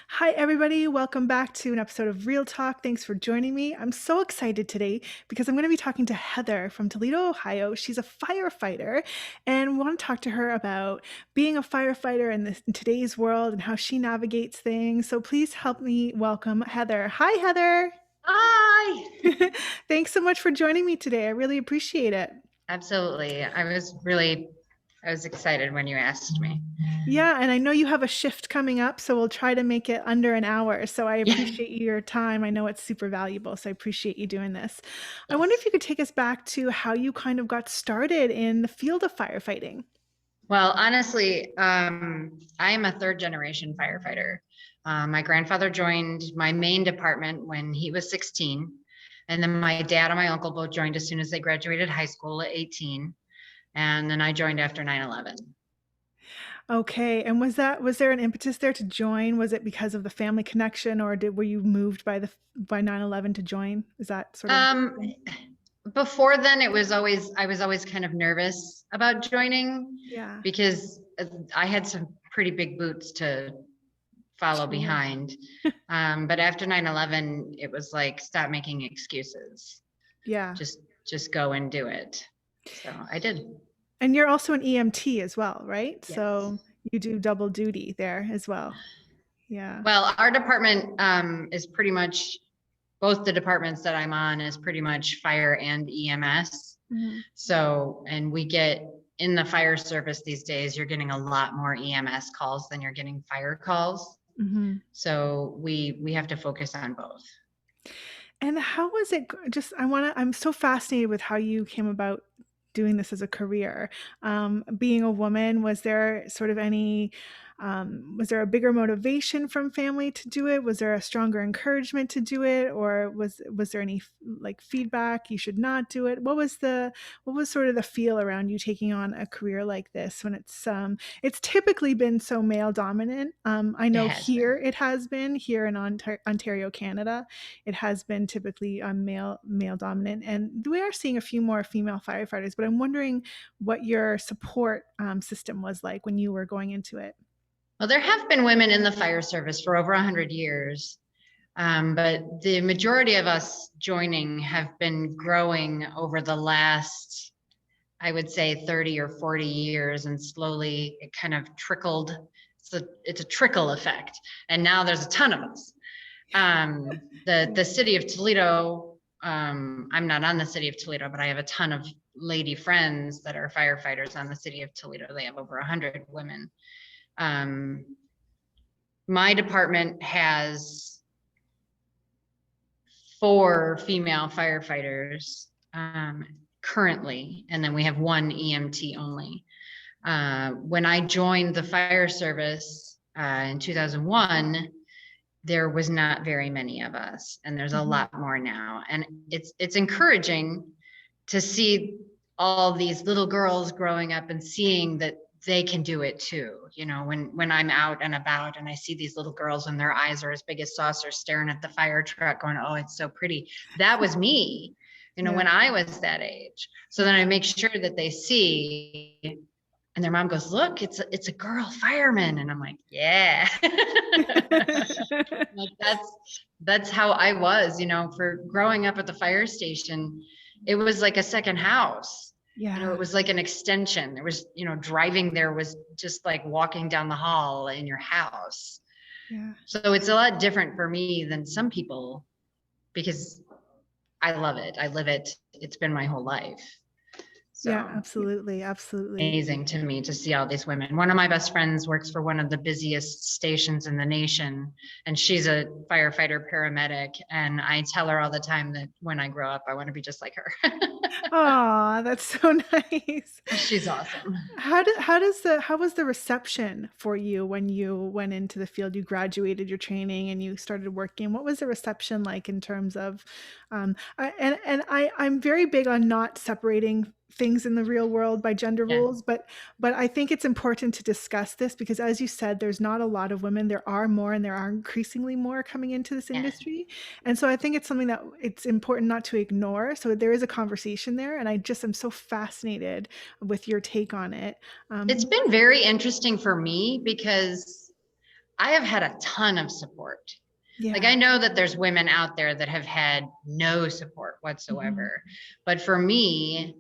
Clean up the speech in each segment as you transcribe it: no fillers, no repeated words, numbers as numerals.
Hi, everybody. Welcome back to an episode of Real Talk. Thanks for joining me. I'm so excited today because I'm going to be talking to Heather from Toledo, Ohio. She's a firefighter, and we want to talk to her about being a firefighter in today's world and how she navigates things. So please help me welcome Heather. Hi, Heather. Hi. Thanks so much for joining me today. I really appreciate it. Absolutely. I was excited when you asked me. Yeah, and I know you have a shift coming up, so we'll try to make it under an hour. So I Yeah. appreciate your time. I know it's super valuable, so I appreciate you doing this. I wonder if Yes. you could take us back to how you kind of got started in the field of firefighting. Well, honestly, I am a third generation firefighter. My grandfather joined my main department when he was 16. And then my dad and my uncle both joined as soon as they graduated high school at 18. And then I joined after 9/11. Okay, and was there an impetus there to join? Was it because of the family connection, or were you moved by 9/11 to join? Is that sort of Um, Before then, I was always kind of nervous about joining yeah, because I had some pretty big boots to follow sure. behind. But after 9/11, it was like, stop making excuses. Yeah. Just, just go and do it. So I did. And you're also an EMT as well, right? Yes. So you do double duty there as well. Yeah. Well, our department is pretty much both the departments that I'm on is pretty much fire and EMS. Mhm. So, and we get in the fire service these days, you're getting a lot more EMS calls than you're getting fire calls. Mhm. So we have to focus on both. And how was it I'm so fascinated with how you came about doing this as a career. Being a woman, was there sort of was there a bigger motivation from family to do it? Was there a stronger encouragement to do it? Or was there any like feedback you should not do it? What was sort of the feel around you taking on a career like this when it's typically been so male dominant? I It know has been. here it has been here in Ontario, Canada. It has been typically male dominant, and we are seeing a few more female firefighters. But I'm wondering what your support system was like when you were going into it. Well, there have been women in the fire service for over 100 years. But the majority of us joining have been growing over the last, I would say 30 or 40 years, and slowly it kind of trickled. It's a trickle effect. And now there's a ton of us. The city of Toledo, I'm not on the city of Toledo, but I have a ton of lady friends that are firefighters on the city of Toledo. They have over 100 women. Um, my department has 4 female firefighters currently, and then we have 1 EMT only. When I joined the fire service in 2001, there was not very many of us, and there's a Mhm. lot more now. And it's encouraging to see all these little girls growing up and seeing that they can do it too. You know, when I'm out and about and I see these little girls and their eyes are as big as saucers staring at the fire truck going, oh, it's so pretty. That was me, you know, Yeah, when I was that age. So then I yeah. make sure that they see, and their mom goes, look, it's a girl fireman. And I'm like, yeah. Like that's how I was, you know, for growing up at the fire station. It was like a second house. You know, Yeah, it was like an extension. There was, you know, driving there was just like walking down the hall in your house. yeah. So it's a lot different for me than some people because I love it. I live it. It's been my whole life. Yeah, So absolutely, absolutely. amazing to me to see all these women. One of my best friends works for one of the busiest stations in the nation, and she's a firefighter paramedic. And I tell her all the time that when I grow up, I want to be just like her. Aw, that's so nice. She's awesome. How was the reception for you when you went into the field? You graduated your training and you started working. What was the reception like in terms of, I'm very big on not separating things in the real world by gender Yeah. roles, but I think it's important to discuss this because, as you said, there's not a lot of women. There are more, and there are increasingly more coming into this Yeah. industry. And so I think it's something that it's important not to ignore. So there is a conversation there, and I just am so fascinated with your take on it. It's been very interesting for me because I have had a ton of support. Like, I Yeah. know that there's women out there that have had no support Mhm. whatsoever. But for me,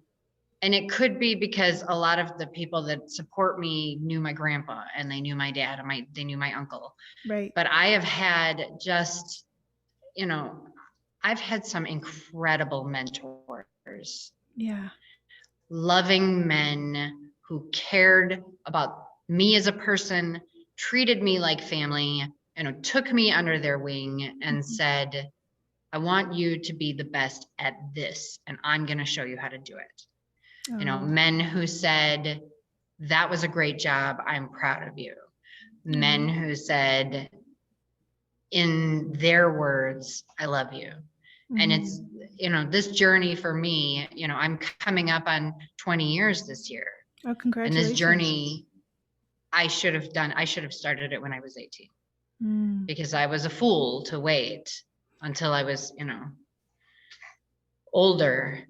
and it could be because a lot of the people that support me knew my grandpa and they knew my dad and they knew my uncle. Right. But I have had just, you know, I've had some incredible mentors, Yeah. loving men who cared about me as a person, treated me like family, took me under their wing and Mhm. said, I want you to be the best at this, and I'm going to show you how to do it. Oh. Men who said, that was a great job. I'm proud of you. Men Oh. who said, in their words, I love you. And it's, Mhm. this journey for me, I'm coming up on 20 years this year. Oh, And this congratulations. journey, I should have started it when I was 18 Mm. because I was a fool to wait until I was, older.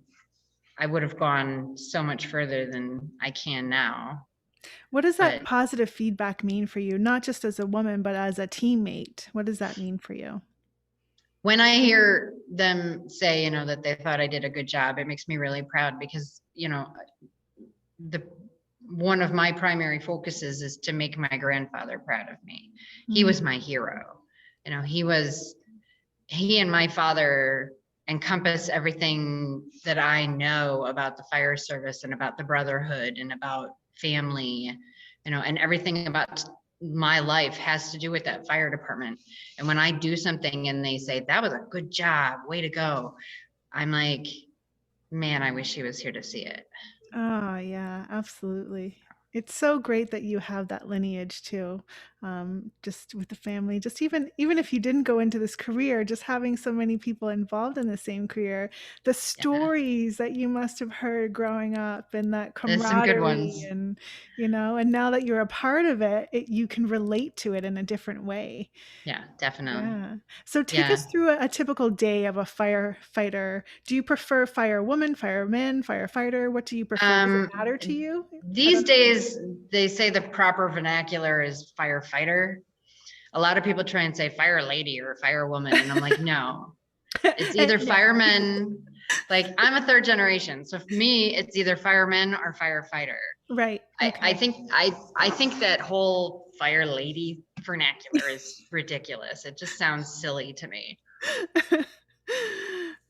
I would have gone so much further than I can now. What does that But positive feedback mean for you? Not just as a woman, but as a teammate. What does that mean for you? when I hear them say, that they thought I did a good job, it makes me really proud because, the one of my primary focuses is to make my grandfather proud of me. He Mm. was my hero. He and my father encompass everything that I know about the fire service and about the brotherhood and about family, and everything about my life has to do with that fire department. And when I do something and they say, that was a good job, way to go, I'm like, man, I wish he was here to see it. Oh, yeah, absolutely. It's so great that you have that lineage too, just with the family. Just even if you didn't go into this career, just having so many people involved in the same career, the Yeah, stories that you must have heard growing up, and that there's some good camaraderie, ones. and and now that you're a part of it, you can relate to it in a different way. Yeah, definitely. Yeah. So take Yeah. us through a typical day of a firefighter. Do you prefer firewoman, fireman, firefighter? What do you prefer? Does it Um, matter to you? I these don't know. days, they say the proper vernacular is firefighter. A lot of people try and say fire lady or firewoman, and I'm like, no, it's either Yeah. fireman. Like, I'm a third generation, so for me, it's either fireman or firefighter. Right. I Okay. think I think that whole fire lady vernacular is ridiculous. It just sounds silly to me.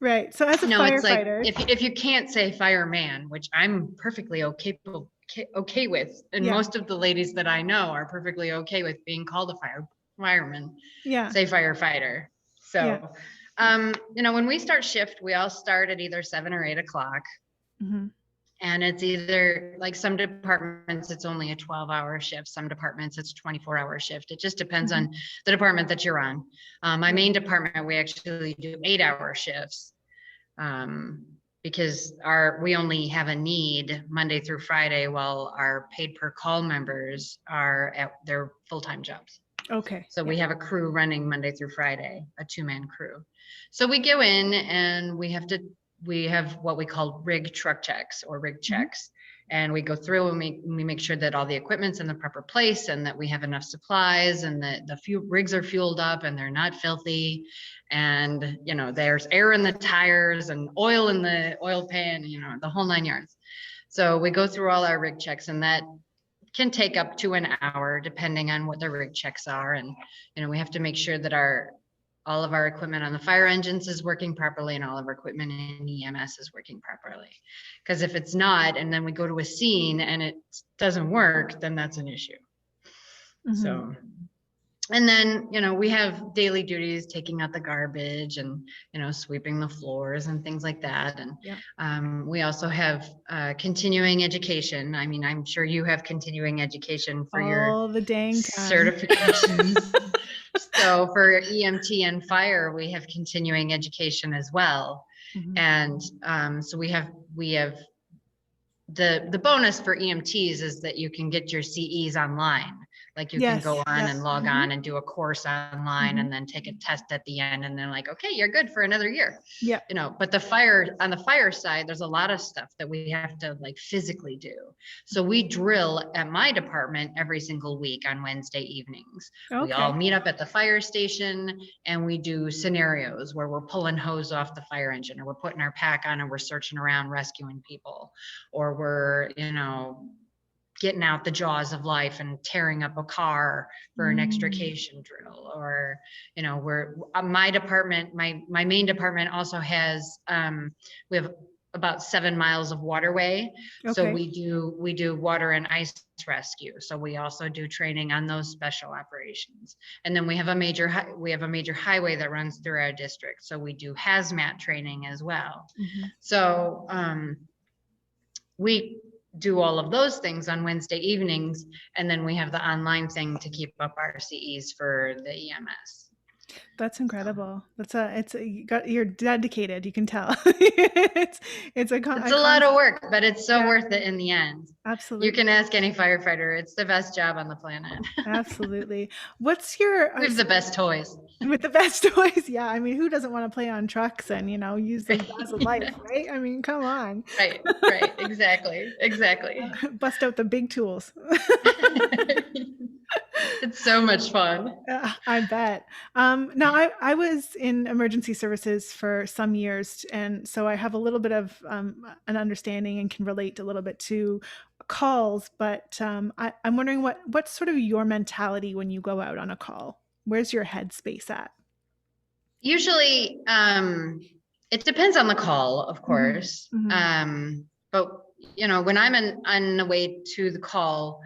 Right. So as a No, it's like firefighter, if you can't say fireman, which I'm perfectly okay with, and yeah. most of the ladies that I know are perfectly okay with being called a fireman, Yeah. say firefighter. Yeah. So, when we start shift, we all start at either 7 or 8 o'clock. Mhm. And it's either like some departments, it's only a 12-hour shift. Some departments, it's 24-hour shift. It just depends Mhm. on the department that you're on. My Yeah. main department, we actually do 8-hour shifts um, because we only have a need Monday through Friday, while our paid per call members are at their full-time jobs. Okay. So Yeah. we have a crew running Monday through Friday, a 2-man crew. So we go in and we have what we call rig truck checks or rig Mhm. checks. And we go through and we make sure that all the equipment's in the proper place and that we have enough supplies and that the rigs are fueled up and they're not filthy. And, there's air in the tires and oil in the oil pan, the whole 9 yards. So we go through all our rig checks, and that can take up to an hour depending on what the rig checks are. And, we have to make sure that all of our equipment on the fire engines is working properly and all of our equipment in EMS is working properly. Because if it's not, and then we go to a scene and it doesn't work, then that's an issue. Mhm. So, and then, we have daily duties, taking out the garbage and, sweeping the floors and things like that. And Yeah. we also have continuing education. I mean, I'm sure you have continuing education for your All the dang time. certifications. So for EMT and fire, we have continuing education as well. Mhm. And so we have the bonus for EMTs is that you can get your CEs online. Like you can go Yes. on Yep. and log Mhm. on and do a course online Mhm. and then take a test at the end. And then like, okay, you're good for another year, Yep. but on the fire side, there's a lot of stuff that we have to like physically do. So we drill at my department every single week on Wednesday evenings. We all Okay. meet up at the fire station and we do scenarios where we're pulling hose off the fire engine, or we're putting our pack on and we're searching around rescuing people, or we're, getting out the jaws of life and tearing up a car for an Mm. extrication drill. Or we're my department, my main department also has we have about 7 miles of waterway, so Okay. we do water and ice rescue, so we also do training on those special operations. And then we have a major highway that runs through our district, so we do hazmat training as well. Mhm. So we do all of those things on Wednesday evenings, and then we have the online thing to keep up our CEs for the EMS. That's So incredible. You're dedicated, you can tell. It's it's a a lot of constant. work, but it's so Yeah, worth it in the end. You absolutely. can ask any firefighter; it's the best job on the planet. Absolutely. What's your, We have the best toys. with the best toys? Yeah, I mean, who doesn't wanna play on trucks and, use the Right, jazz of life, right? I mean, come on. right, exactly, exactly. Bust out the big tools. It's so much fun. I bet. Now I was in emergency services for some years, and so I have a little bit of an understanding and can relate a little bit to calls. But I'm wondering what's sort of your mentality when you go out on a call? Where's your headspace at? Usually, it depends on the call, of Hmm. course. Hmm. But when I'm on the way to the call,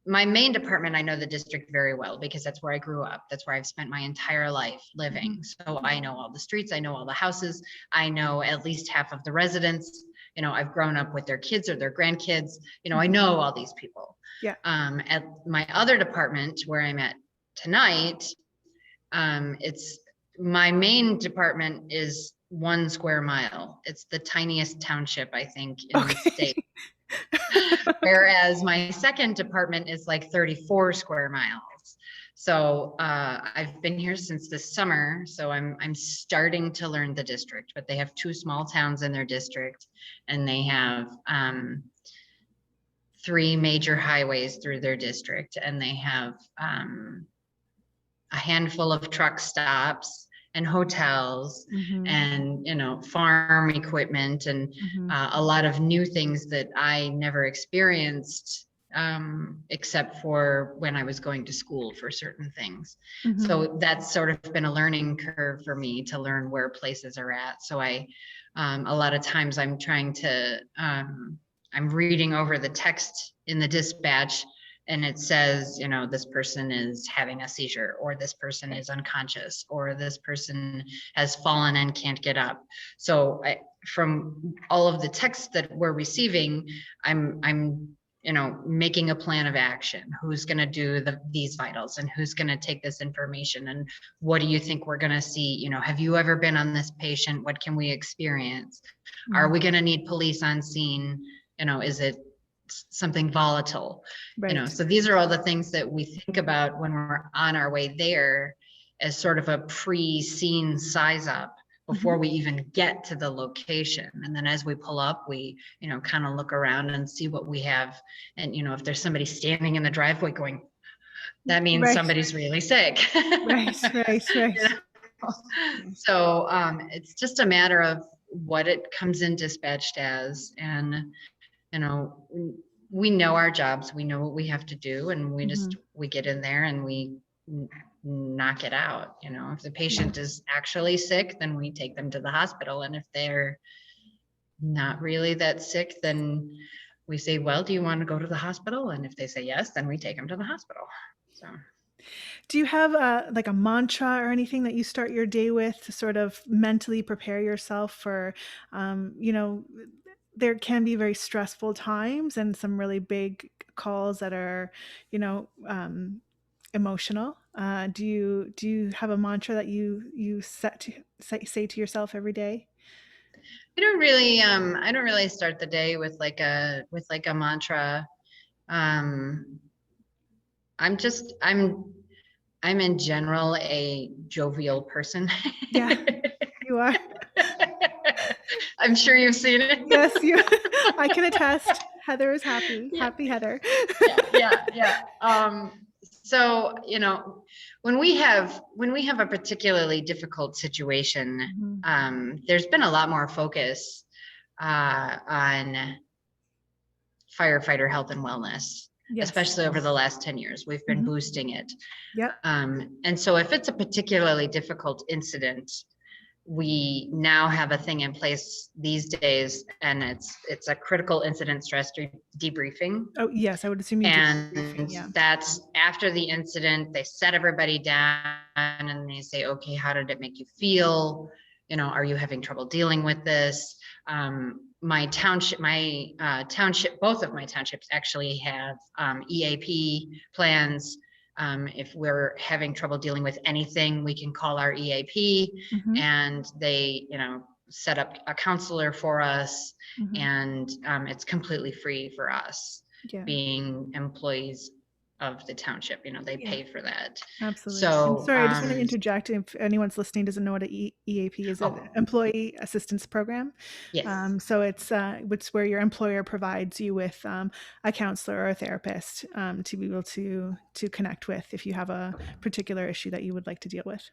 my main department, I know the district very well because that's where I grew up. That's where I've spent my entire life living. Hmm. So I know all the streets, I know all the houses, I know at least half of the residents. I've grown up with their kids or their grandkids. I Hmm. know all these people. Yeah. At my other department where I'm at tonight, it's my main department is 1 square mile. It's the tiniest township, I think, in the state. Okay. Whereas my second department is like 34 square miles. So I've been here since this summer. So I'm starting to learn the district, but they have 2 small towns in their district, and they have 3 major highways through their district, and they have a handful of truck stops and hotels Hmm. and farm equipment and Hmm. a lot of new things that I never experienced, except for when I was going to school for certain things. Hmm. So that's sort of been a learning curve for me to learn where places are at. So a lot of times I'm reading over the text in the dispatch, and it says, this person is having a seizure, or this person is unconscious, or this person has fallen and can't get up. So from all of the texts that we're receiving, I'm making a plan of action. Who's going to do these vitals, and who's going to take this information, and what do you think we're going to see? Have you ever been on this patient? What can we experience? Are we Hmm. going to need police on scene? Is it something volatile? Right. So these are all the things that we think about when we're on our way there, as sort of a pre-scene size up before Hmm. we even get to the location. And then as we pull up, we kind of look around and see what we have. And if there's somebody standing in the driveway going, that means Right. somebody's really sick. Right. Right. You Right. know? So it's just a matter of what it comes in dispatched as. And you know we know our jobs, we know what we have to do, and Hmm. we get in there and we knock it out. If the Yeah. patient is actually sick, then we take them to the hospital, and if they're not really that sick, then we say, well, do you want to go to the hospital? And if they say yes, then we take them to the hospital. So Do you have like a mantra or anything that you start your day with to sort of mentally prepare yourself for, um, you know, there can be very stressful times and some really big calls that are, emotional. Do you have a mantra that you set to say to yourself every day? I don't really start the day with like a mantra. um I'm in general a jovial person. Yeah, you are. I'm sure you've seen it. Yes, you I can attest. Heather is happy. Yeah, Happy Heather. yeah. So, when we have a particularly difficult situation, Mhm. there's been a lot more focus on firefighter health and wellness, Yes. especially over the last 10 years. We've been Mhm. boosting it. Yep. And so if it's a particularly difficult incident, we now have a thing in place these days, and it's a critical incident stress debriefing. Oh, yes, I would assume you do And briefing, yeah. that's after the incident, they set everybody down and they say, okay, how did it make you feel? Are you having trouble dealing with this? My township, both of my townships actually have EAP plans. If we're having trouble dealing with anything, we can call our EAP, Mhm. and they, set up a counselor for us, Mhm. and it's completely free for us Yeah. being employees of the township. They Yeah. pay for that. Absolutely. And So, sorry, I just want to interject if anyone's listening doesn't know what a EAP is, an oh, employee assistance program. yes. So it's where your employer provides you with a counselor or a therapist to be able to connect with if you have a particular issue that you would like to deal with.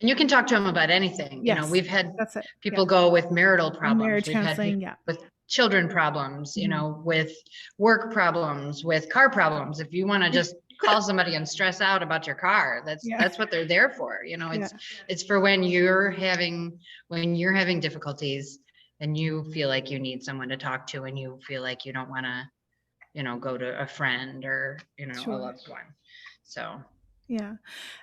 And you can talk to them about anything. Yes, We've had that's it. Yeah. people go with marital problems. Marriage We've had people counseling. Yeah. with children problems, Mhm. with work problems, with car problems. If you want to just call somebody and stress out about your car, that's Yeah. that's what they're there for. Yeah. It's for when you're having difficulties and you feel like you need someone to talk to, and you feel like you don't want to, go to a friend or, a Sure. loved one. So Yeah.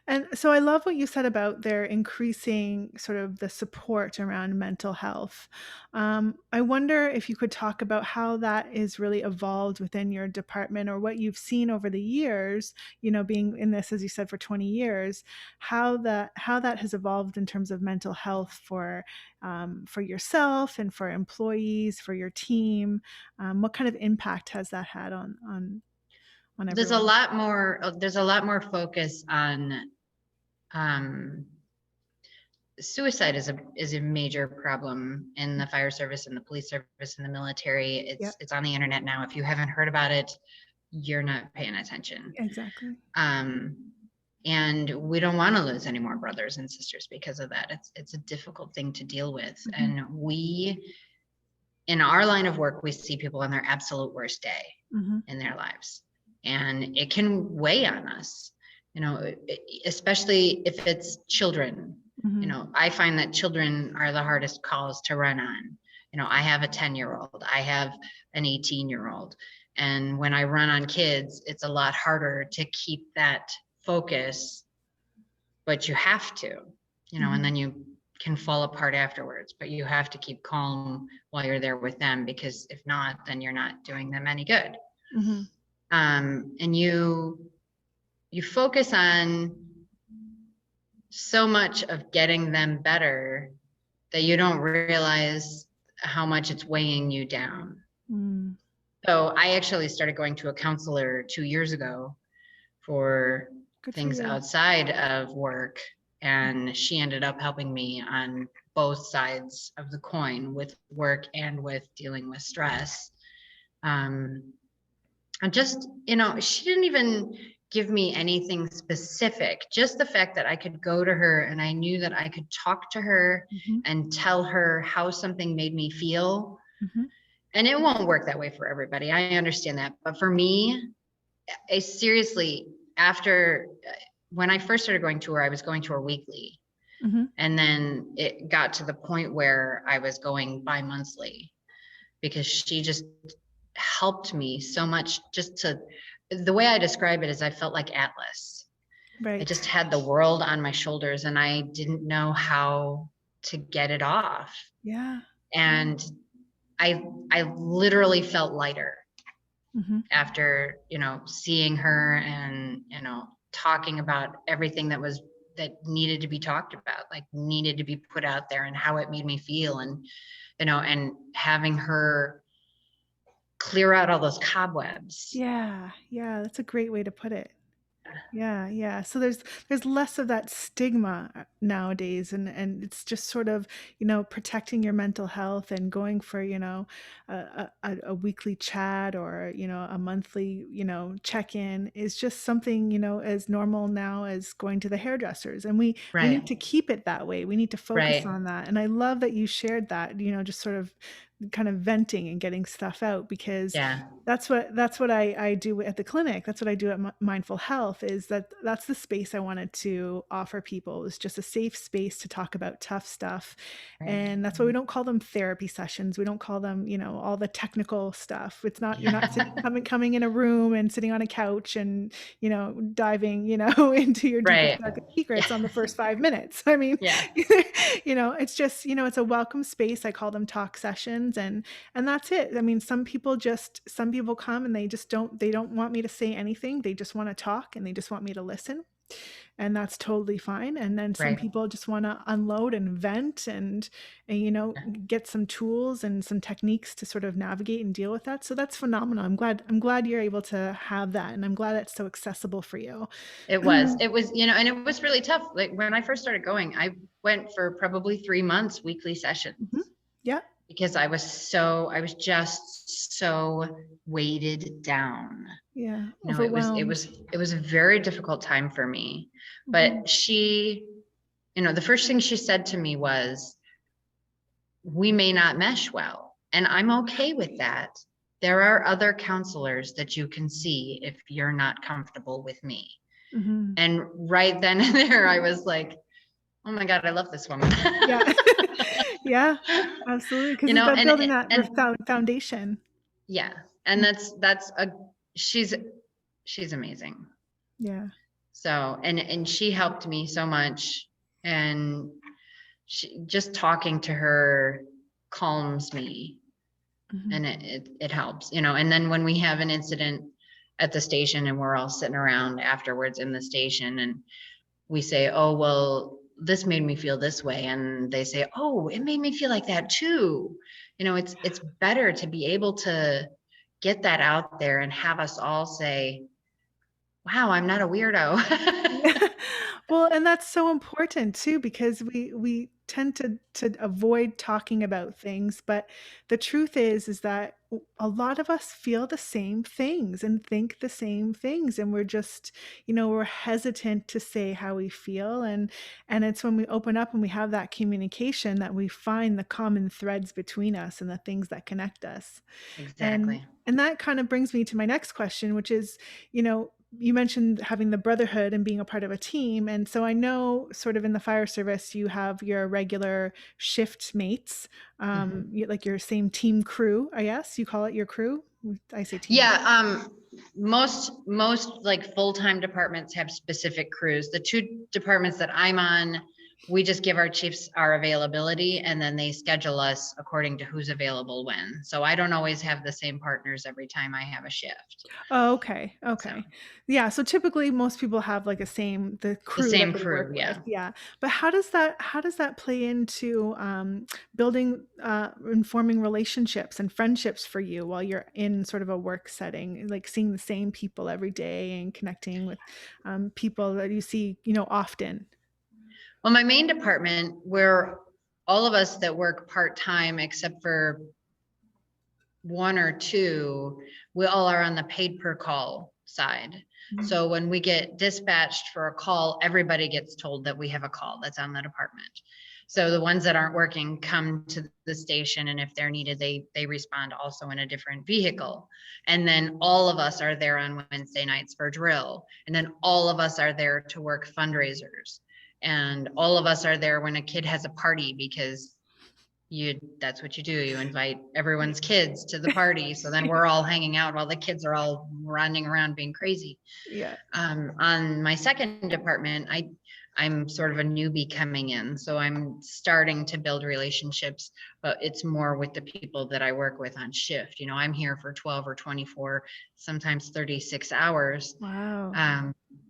And so I love what you said about their increasing sort of the support around mental health. I wonder if you could talk about how that is really evolved within your department or what you've seen over the years, being in this, as you said, for 20 years, how that has evolved in terms of mental health for yourself and for employees, for your team. What kind of impact has that had on there's a everyone? lot more there's a lot more focus on um, suicide is a major problem in the fire service and the police service and the military. Yeah, It's on the internet now. If you haven't heard about it, you're not paying attention. exactly. Um, and we don't want to lose any more brothers and sisters because of that. It's a difficult thing to deal with. Mhm. And in our line of work, we see people on their absolute worst day Mhm. in their lives, and it can weigh on us, especially if it's children. Mhm. I find that children are the hardest calls to run on. I have a 10-year-old, I have an 18-year-old, and when I run on kids, it's a lot harder to keep that focus, but you have to, and Mhm. then you can fall apart afterwards, but you have to keep calm while you're there with them, because if not, then you're not doing them any good. Mhm. And you focus on so much of getting them better that you don't realize how much it's weighing you down. Mm. So I actually started going to a counselor 2 years ago for Good for things you. outside of work. And she ended up helping me on both sides of the coin, with work and with dealing with stress. And just, she didn't even give me anything specific, just the fact that I could go to her and I knew that I could talk to her Mhm. and tell her how something made me feel. Mhm. And it won't work that way for everybody. I understand that. But for me, I seriously, after when I first started going to her, I was going to her weekly. Mhm. And then it got to the point where I was going bi-monthly, because she just helped me so much. The way I describe it is I felt like Atlas. I Right. just had the world on my shoulders and I didn't know how to get it off. Yeah. And I literally felt lighter Mhm. after, seeing her and, talking about everything that needed to be talked about, like needed to be put out there, and how it made me feel. And, and having her clear out all those cobwebs. Yeah. Yeah, that's a great way to put it. Yeah, yeah. So there's less of that stigma nowadays, and it's just sort of, protecting your mental health and going for, a weekly chat, or, a monthly, check-in is just something, as normal now as going to the hairdressers. And we Right. need to keep it that way. We need to focus Right. on that. And I love that you shared that, just sort of kind of venting and getting stuff out, because Yeah. that's what I do at the clinic. That's what I do at Mindful Health. Is that's the space I wanted to offer people. It's just a safe space to talk about tough stuff, Right. and that's why we don't call them therapy sessions. We don't call them, all the technical stuff. It's not, you're not coming in a room and sitting on a couch and, diving, into your deepest Right. darkest Yeah. secrets on the first 5 minutes. I mean, Yeah. it's just, it's a welcome space. I call them talk sessions, and that's it. I mean, some people come and they don't want me to say anything. They just want to talk and they just want me to listen. And that's totally fine. And then some Right. people just want to unload and vent, and get some tools and some techniques to sort of navigate and deal with that. So that's phenomenal. I'm glad you're able to have that, and I'm glad it's so accessible for you. It was, and it was really tough. Like when I first started going, I went for probably 3 months, weekly Mhm. sessions, Yeah. because I was just so weighted down. Yeah. It Overwhelmed. was, it was a very difficult time for me. Mhm. But she, the first thing she said to me was, we may not mesh well. And I'm okay with that. There are other counselors that you can see if you're not comfortable with me. Mhm. And right then and there, I was like, oh my God, I love this woman. Yeah. Yeah. Absolutely. Because it's about building that and foundation. yeah, and that's a she's she's amazing. Yeah. So, and she helped me so much, and just talking to her calms me, Mhm. and it helps, and then when we have an incident at the station and we're all sitting around afterwards in the station, and we say, oh, well, this made me feel this way. And they say, oh, it made me feel like that too. It's better to be able to get that out there and have us all say, wow, I'm not a weirdo. Yeah. Well, and that's so important too, because we tend to avoid talking about things, but the truth is that a lot of us feel the same things and think the same things, and we're just, we're hesitant to say how we feel, and it's when we open up and we have that communication that we find the common threads between us and the things that connect us. And Exactly. and that kind of brings me to my next question, which is, you mentioned having the brotherhood and being a part of a team. And so I know sort of in the fire service, you have your regular shift mates, Mhm. like your same team crew, I guess you call it your crew. I say team. Yeah, most like full-time departments have specific crews. The two departments that I'm on, we just give our chiefs our availability, and then they schedule us according to who's available when. So I don't always have the same partners every time I have a shift. Oh, okay, So okay. Yeah, so typically most people have like the the crew that same they crew, work with, yeah. yeah. But how does that play into, building, and forming relationships and friendships for you while you're in sort of a work setting, like seeing the same people every day and connecting with, people that you see, often? Well, my main department, where all of us that work part-time, except for one or two, we all are on the paid per call side. Mhm. So when we get dispatched for a call, everybody gets told that we have a call that's on the department. So the ones that aren't working come to the station, and if they're needed, they respond also in a different vehicle. And then all of us are there on Wednesday nights for drill. And then all of us are there to work fundraisers. And all of us are there when a kid has a party, because that's what you do. You invite everyone's kids to the party. So then we're all hanging out while the kids are all running around being crazy. Yeah. On my second department, I'm sort of a newbie coming in, so I'm starting to build relationships, but it's more with the people that I work with on shift. I'm here for 12 or 24, sometimes 36 hours. Wow.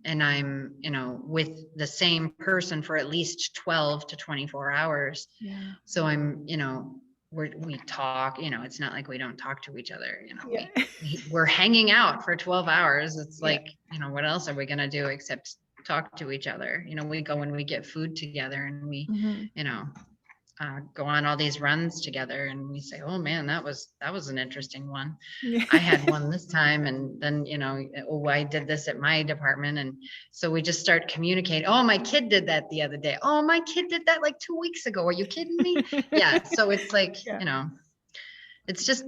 And I'm, with the same person for at least 12 to 24 hours. Yeah. So I'm, we talk, it's not like we don't talk to each other, Yeah. we're hanging out for 12 hours. It's Yeah. like, what else are we going to do except talk to each other? We go and we get food together, and we, Mhm. you know, go on all these runs together, and we say, oh man, that was an interesting one. Yeah. I had one this time, and then, oh, I did this at my department. And so we just start communicating. Oh, my kid did that the other day. Oh, my kid did that like 2 weeks ago. Are you kidding me? Yeah. So it's like, Yeah. it's just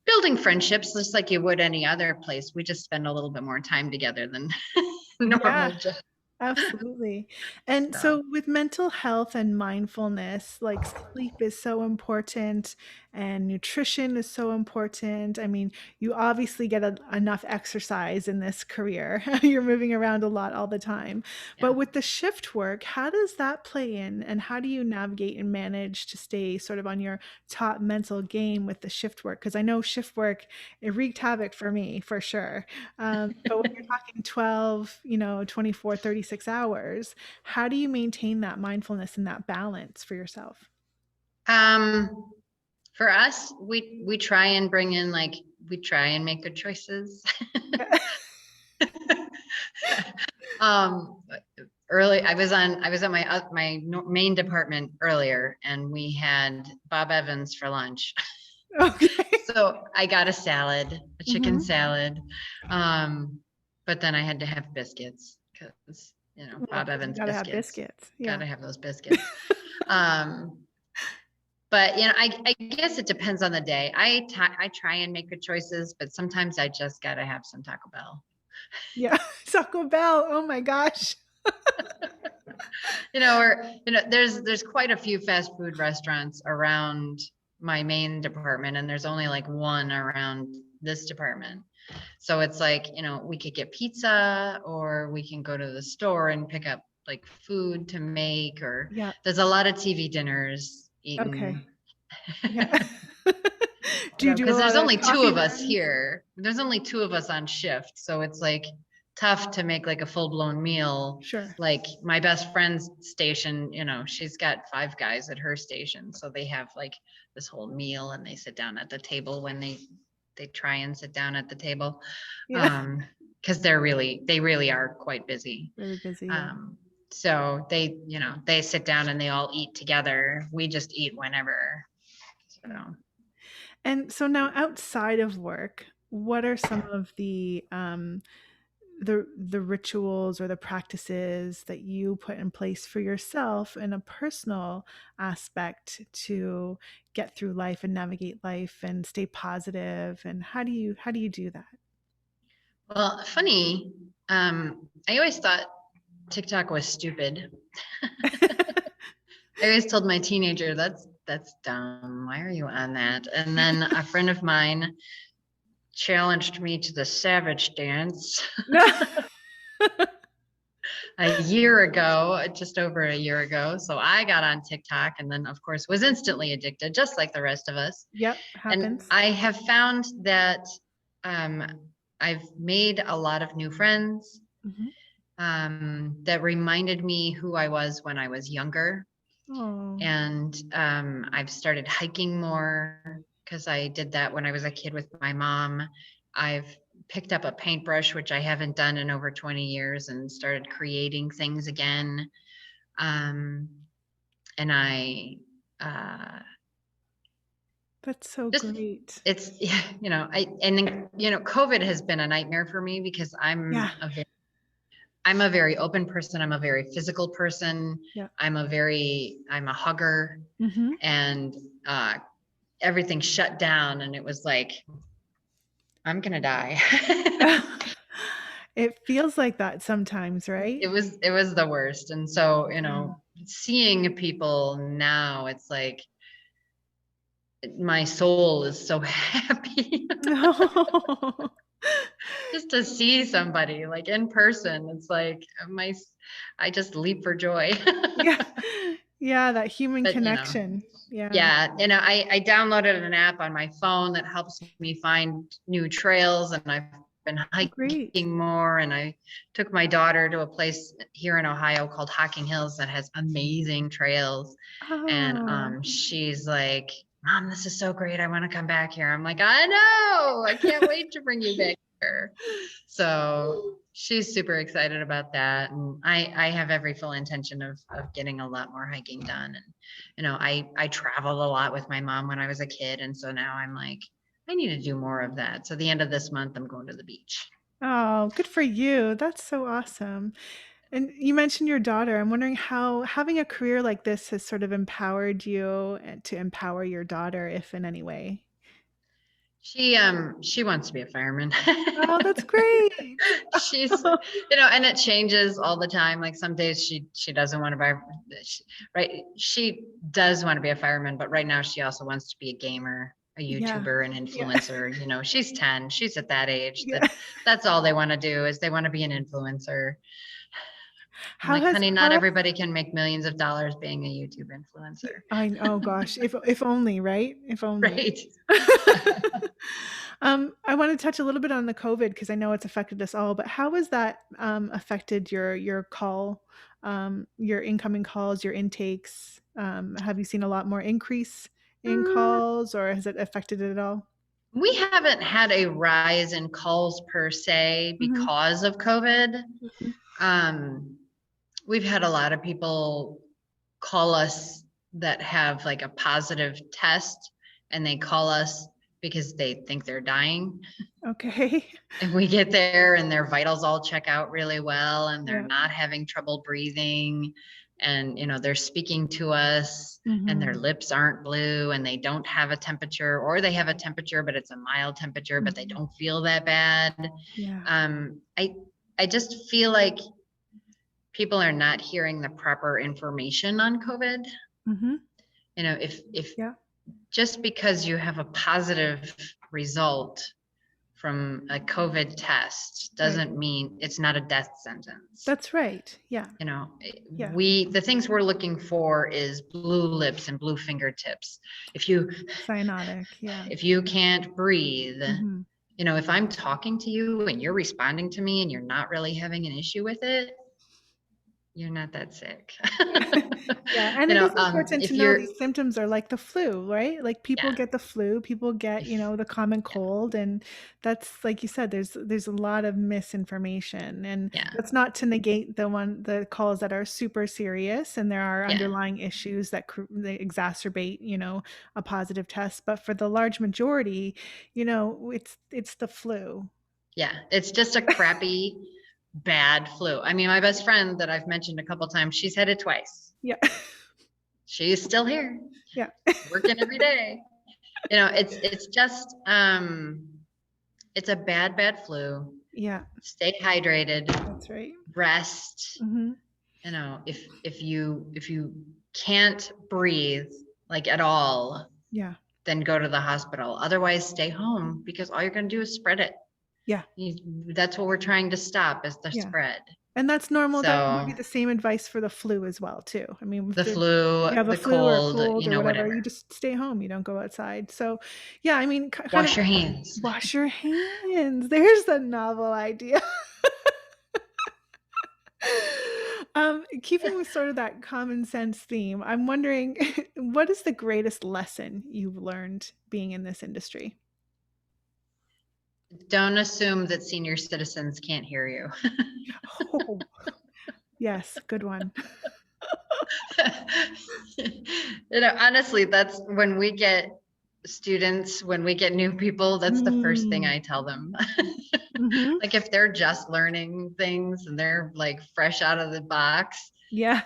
building friendships just like you would any other place. We just spend a little bit more time together than Yeah. normal. Just Absolutely. And so. so with mental health and mindfulness, like sleep is so important and nutrition is so important. I mean, you obviously get enough exercise in this career. You're moving around a lot all the time. Yeah. But with the shift work, how does that play in and how do you navigate and manage to stay sort of on your top mental game with the shift work? Because I know shift work, it wreaked havoc for me for sure. But when you're talking 12, 24, 36 hours, how do you maintain that mindfulness and that balance for yourself? Um, for us, we try and bring in, like, we try and make good choices. um, Early, I was at my main department earlier, and we had Bob Evans for lunch. Okay. So I got a salad, a chicken Mhm. salad. But then I had to have biscuits because, Well, Bob 'cause you Evans gotta have biscuits. biscuits. Got Yeah. to have those biscuits. Um, but I guess it depends on the day. I try and make good choices, but sometimes I just got to have some Taco Bell. Yeah. Taco Bell. Oh my gosh. Or there's quite a few fast food restaurants around my main department, and there's only like one around this department. So it's like, we could get pizza, or we can go to the store and pick up like food to make, or Yeah. there's a lot of TV dinners Okay. eaten. Yeah. Do you do a Because lot there's of only two coffee of us runs? here. There's only two of us on shift. So it's like tough to make like a full blown meal. Sure. Like my best friend's station, she's got 5 guys at her station. So they have like this whole meal, and they sit down at the table when they try and sit down at the table. Yeah. Because they really are quite busy. Really busy. Yeah. Um, so they sit down and they all eat together. We just eat whenever. So. Yeah. And so now outside of work, what are some of the rituals or the practices that you put in place for yourself in a personal aspect to get through life and navigate life and stay positive, and how do you do that? Well, funny. I always thought TikTok was stupid. I always told my teenager, that's dumb. Why are you on that? And then a friend of mine challenged me to the savage dance No. a year ago, just over a year ago. So I got on TikTok, and then of course was instantly addicted, just like the rest of us. Yep, And happens. I have found that um, I've made a lot of new friends Mhm. that reminded me who I was when I was younger. Oh, And I've started hiking more because I did that when I was a kid with my mom. I've picked up a paintbrush, which I haven't done in over 20 years, and started creating things again. Um, and I that's so just, great. it's, yeah, and then, COVID has been a nightmare for me because Yeah, I'm a very open person. I'm a very physical person. yeah. I'm a hugger, Mhm. and uh, everything shut down, and it was like, I'm gonna die. It feels like that sometimes, it right? was it was the worst. And so, Yeah. seeing people now, it's like my soul is so happy just to see somebody like in person. It's like I just leap for joy. Yeah. Yeah, that human But connection. Yeah. yeah, I downloaded an app on my phone that helps me find new trails, and I've been Oh, great. hiking more. And I took my daughter to a place here in Ohio called Hocking Hills that has amazing trails. And Oh, she's like, Mom, this is so great. I want to come back here. I'm like, I know. I can't wait to bring you back here. So she's super excited about that. And I have every full intention of getting a lot more hiking done. And, I traveled a lot with my mom when I was a kid. And so now I'm like, I need to do more of that. So the end of this month, I'm going to the beach. Oh, good for you. That's so awesome. And you mentioned your daughter. I'm wondering how having a career like this has sort of empowered you and to empower your daughter, if in any way. She wants to be a fireman. Oh, that's great. She's, and it changes all the time. Like some days she doesn't want to buy, right? She does want to be a fireman, but right now she also wants to be a gamer, a Yeah. YouTuber, an Yeah. influencer. She's 10. She's at that age Yeah. that's all they want to do is they want to be an influencer. I'm How like, has honey, not how everybody can make millions of dollars being a YouTube influencer, oh gosh, if only, right? If only. right? I want to touch a little bit on the COVID because I know it's affected us all, but how has that affected your incoming calls, your intakes? Have you seen a lot more increase in Mm, calls, or has it affected it at all? We haven't had a rise in calls per se Hmm. because of COVID. Hmm. Um, we've had a lot of people call us that have like a positive test, and they call us because they think they're dying. Okay. And we get there and their vitals all check out really well and they're Yeah. not having trouble breathing. And, they're speaking to us and their Hmm. lips aren't blue and they don't have a temperature, or they have a temperature, but it's a mild temperature, but they Hmm. don't feel that bad. Yeah. I just feel like people are not hearing the proper information on COVID. Hmm. If Yeah. just because you have a positive result from a COVID test Right. doesn't mean it's not a death sentence. That's right. Yeah. Yeah. The things we're looking for is blue lips and blue fingertips. If you Cyanotic. Yeah. if you can't breathe, Hmm. if I'm talking to you and you're responding to me and you're not really having an issue with it, you're not that sick. Yeah, and it is important to if know you're these symptoms are like the flu, right? Like people yeah, get the flu, people get, if the common yeah, cold, and that's like you said, there's a lot of misinformation, and yeah, that's not to negate the calls that are super serious and there are yeah, underlying issues that exacerbate, a positive test, but for the large majority, it's the flu. yeah. It's just a crappy, bad flu. I mean, my best friend that I've mentioned a couple times, she's had it twice. Yeah. She's still here, Yeah. working every day. It's just it's a bad, bad flu. Yeah, Stay hydrated, that's right. rest. Hmm. If you can't breathe like at all, Yeah. then go to the hospital. Otherwise, stay home because all you're going to do is spread it. Yeah. That's what we're trying to stop is the Yeah. spread. And that's normal, that would be So the same advice for the flu as well too. I mean, the if you have flu, a the flu or a cold, cold or whatever, you whatever. just stay home, you don't go outside. So, yeah, I mean, kind of Wash your hands. wash your hands. There's a novel idea. Keeping with sort of that common sense theme, I'm wondering, what is the greatest lesson you've learned being in this industry? Don't assume that senior citizens can't hear you. Oh, yes, good one. Honestly, that's when we get students, when we get new people, that's the first thing Mm. I tell them. Mhm. Like if they're just learning things and they're like fresh out of the box, Yeah.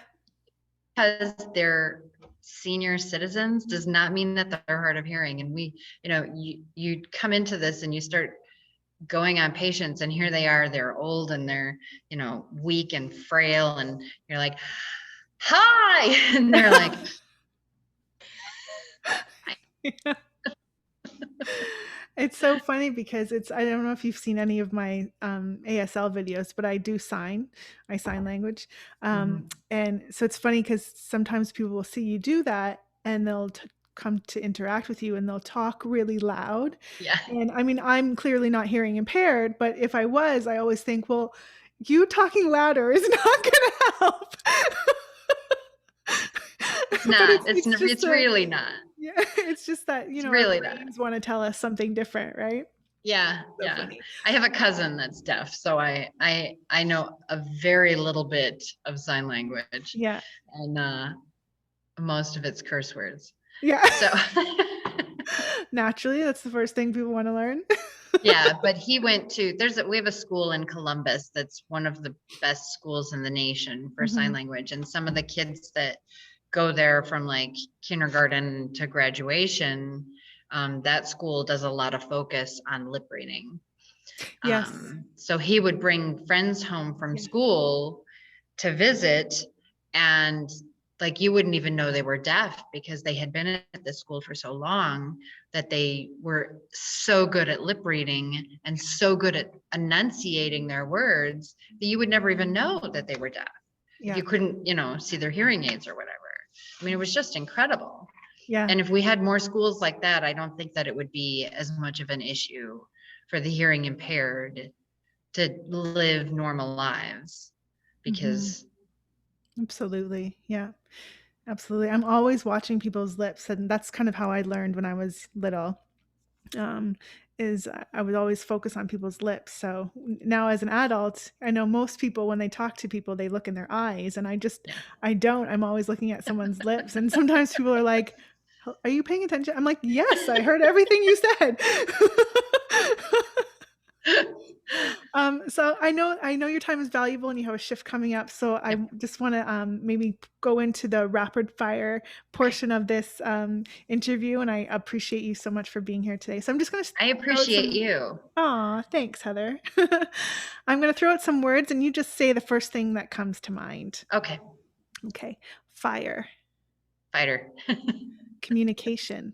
because they're senior citizens does not mean that they're hard of hearing. And you come into this and you start going on patients and here they are, they're old and they're, weak and frail. And you're like, hi. And they're like, Yeah. It's so funny because I don't know if you've seen any of my ASL videos, but I sign language. Mhm. And so it's funny because sometimes people will see you do that and come to interact with you and they'll talk really loud. Yeah. And I mean, I'm clearly not hearing impaired, but if I was, I always think, well, you talking louder is not going to help. It's But not, it's just it's really not. yeah, It's just that, It's our really not. brains wanna tell us something different, right? Yeah, So yeah. funny. I have a cousin that's deaf, so I know a very little bit of sign language, Yeah. and most of it's curse words. Yeah. So Naturally, that's the first thing people wanna learn. yeah, but he went to we have a school in Columbus that's one of the best schools in the nation for sign Mhm. language, and some of the kids that go there from like kindergarten to graduation, that school does a lot of focus on lip reading. Yes. So he would bring friends home from Yeah. school to visit, and like you wouldn't even know they were deaf because they had been at this school for so long that they were so good at lip reading and so good at enunciating their words that you would never even know that they were deaf if Yeah. you couldn't, see their hearing aids or whatever. I mean, it was just incredible. Yeah. And if we had more schools like that, I don't think that it would be as much of an issue for the hearing impaired to live normal lives Mhm. because Absolutely. Yeah. Absolutely. I'm always watching people's lips, and that's kind of how I learned when I was little. Um, is I would always focus on people's lips. So now as an adult, I know most people when they talk to people, they look in their eyes, and yeah. I don't. I'm always looking at someone's lips, and sometimes people are like, Are you paying attention?" I'm like, "Yes, I heard everything you said." So I know your time is valuable and you have a shift coming up. So I Yep. just want to maybe go into the rapid fire Okay. portion of this interview, and I appreciate you so much for being here today. So I'm just going to I throw out appreciate some. you. Aw, thanks, Heather. I'm going to throw out some words, and you just say the first thing that comes to mind. Okay. Okay, fire, Fighter. communication,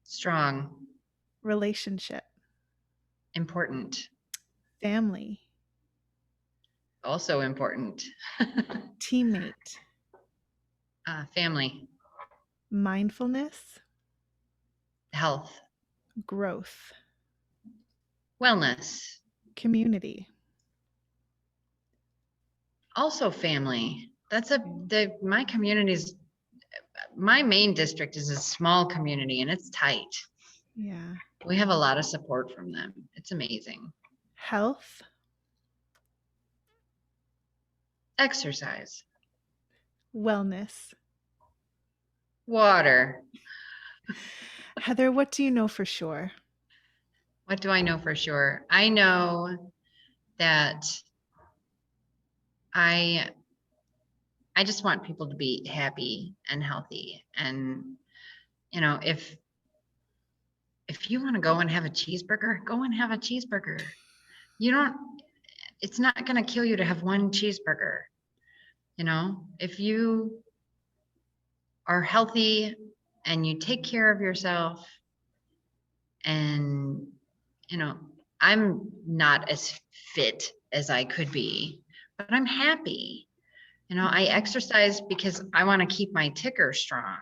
Strong. relationship, Important. family, Also important. teammate, Family. mindfulness, Health. growth, Wellness. community. Also family. That's a Mm, the my community's my main district is a small community and it's tight. yeah. We have a lot of support from them. It's amazing. Health, Exercise. wellness. Water. Heather, what do you know for sure? What do I know for sure? I know that I I just want people to be happy and healthy. And if you want to go and have a cheeseburger, go and have a cheeseburger. You don't It's not going to kill you to have one cheeseburger. If you are healthy and you take care of yourself and you know, I'm not as fit as I could be, but I'm happy. I Mhm. exercise because I want to keep my ticker strong,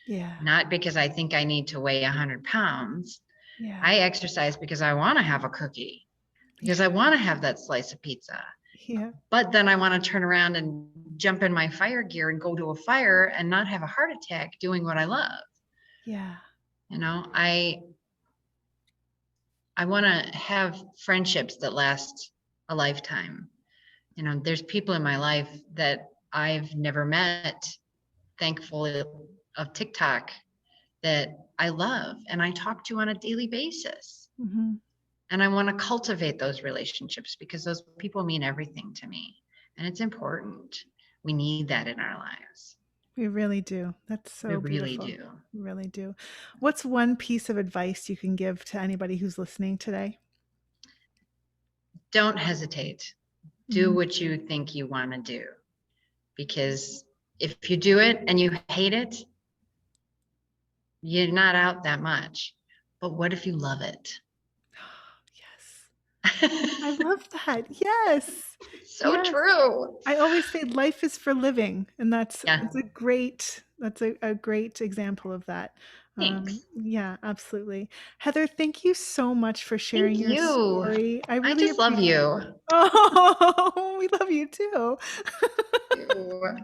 Yeah, not because I think I need to weigh 100 pounds. yeah, I exercise because I want to have a cookie, because yeah, I want to have that slice of pizza. yeah, But then I want to turn around and jump in my fire gear and go to a fire and not have a heart attack doing what I love. yeah. You know, I I want to have friendships that last a lifetime. There's people in my life that I've never met, thankfully, of TikTok that I love and I talk to on a daily basis. Mhm. And I want to cultivate those relationships because those people mean everything to me. And it's important. We need that in our lives. We really do. That's We so really beautiful. do. We really do. What's one piece of advice you can give to anybody who's listening today? Don't hesitate. Do Mhm. what you think you want to do because if you do it and you hate it, you're not out that much. But what if you love it? Yes. I love that. Yes. So Yes. true. I always say life is for living, and Yeah. that's a great example of that. Thanks. Yeah, absolutely. Heather, thank you so much for sharing Thank your you. story. I I really just love appreciate. you. Oh, we love you too. Ew.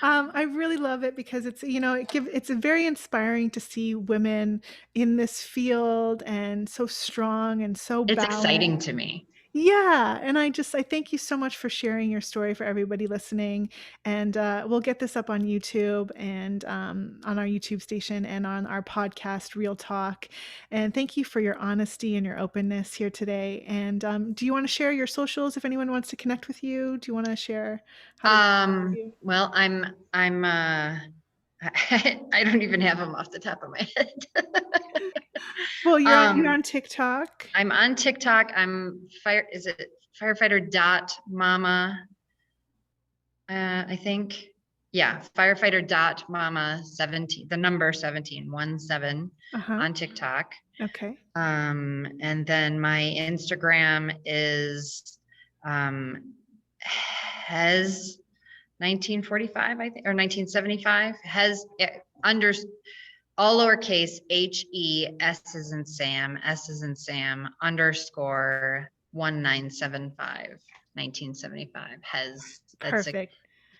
I really love it because it's, it's very inspiring to see women in this field and so strong and so It's balanced. exciting to me. Yeah, and I thank you so much for sharing your story for everybody listening, and, we'll get this up on YouTube and, on our YouTube station and on our podcast, Real Talk, and thank you for your honesty and your openness here today, and, do you wanna share your socials if anyone wants to connect with you? Do you wanna share how to connect with you? Well, I don't even have them off the top of my head. Well, you're um, on TikTok. I'm on TikTok. Is it firefighter dot mama? I think, yeah, firefighter dot mama 17, the number 17 Uh-huh, on TikTok. okay. And then my Instagram is has 1945, I think, or 1975, has under all lowercase HES is in Sam, S is in Sam, underscore 1975, 1975. Has Perfect.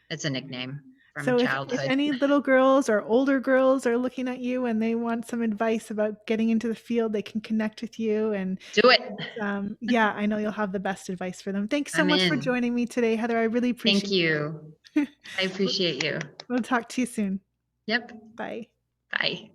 it's a nickname from So if childhood. any little girls or older girls are looking at you and they want some advice about getting into the field, they can connect with you and Do it. yeah, I know you'll have the best advice for them. Thanks so I'm much for in. joining me today, Heather. I really Thank appreciate you. it. I We'll appreciate you. we'll talk to you soon. Yep. Bye. Bye.